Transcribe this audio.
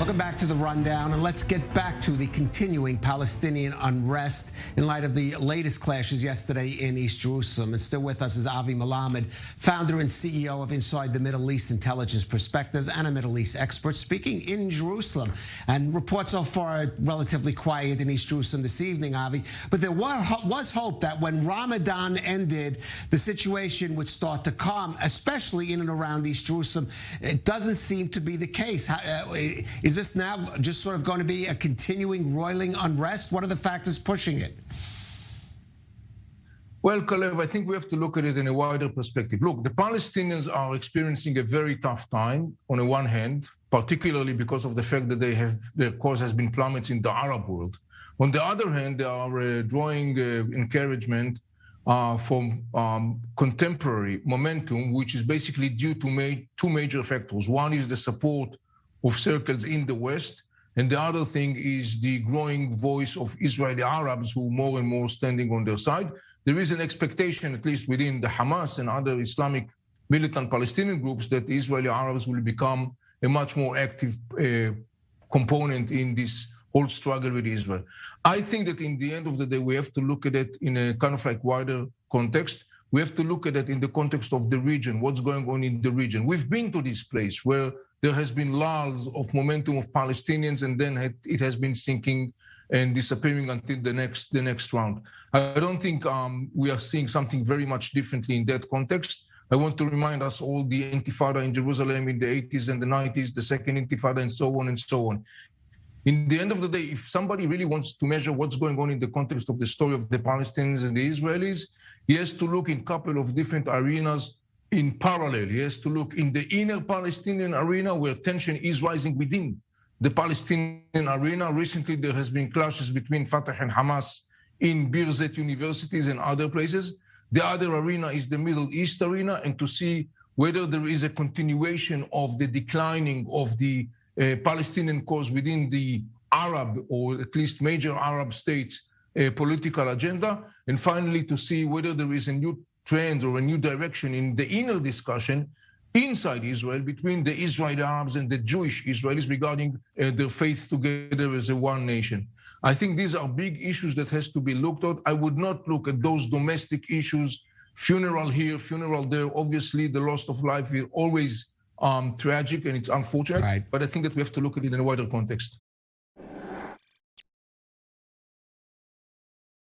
Welcome back to the Rundown, and let's get back to the continuing Palestinian unrest in light of the latest clashes yesterday in East Jerusalem. And still with us is Avi Melamed, founder and CEO of Inside the Middle East Intelligence Perspectives and a Middle East expert, speaking in Jerusalem. And reports so far are relatively quiet in East Jerusalem this evening, Avi. But there was hope that when Ramadan ended, the situation would start to calm, especially in and around East Jerusalem. It doesn't seem to be the case. Is this now just sort of going to be a continuing roiling unrest? What are the factors pushing it? Well, Calev, I think we have to look at it in a wider perspective. Look, the Palestinians are experiencing a very tough time on the one hand, particularly because of the fact that their cause has been plummeted in the Arab world. On the other hand, they are drawing encouragement from contemporary momentum, which is basically due to two major factors. One is the support of circles in the West, and the other thing is the growing voice of Israeli Arabs who more and more standing on their side. There is an expectation, at least within the Hamas and other Islamic militant Palestinian groups, that the Israeli Arabs will become a much more active component in this whole struggle with Israel. I think that in the end of the day, we have to look at it in a kind of like wider context. We have to look at it in the context of the region, what's going on in the region. We've been to this place where there has been lulls of momentum of Palestinians, and then it has been sinking and disappearing until the next round. I don't think we are seeing something very much differently in that context. I want to remind us all the Intifada in Jerusalem in the 80s and the 90s, the second Intifada, and so on and so on. In the end of the day, if somebody really wants to measure what's going on in the context of the story of the Palestinians and the Israelis, he has to look in a couple of different arenas in parallel. He has to look in the inner Palestinian arena where tension is rising within the Palestinian arena. Recently, there has been clashes between Fatah and Hamas in Birzeit universities and other places. The other arena is the Middle East arena, and to see whether there is a continuation of the declining of the Palestinian cause within the Arab, or at least major Arab states, political agenda, and finally to see whether there is a new trend or a new direction in the inner discussion inside Israel between the Israeli Arabs and the Jewish Israelis regarding their faith together as a one nation. I think these are big issues that has to be looked at. I would not look at those domestic issues, funeral here, funeral there. Obviously, the loss of life is always tragic and it's unfortunate, right. But I think that we have to look at it in a wider context.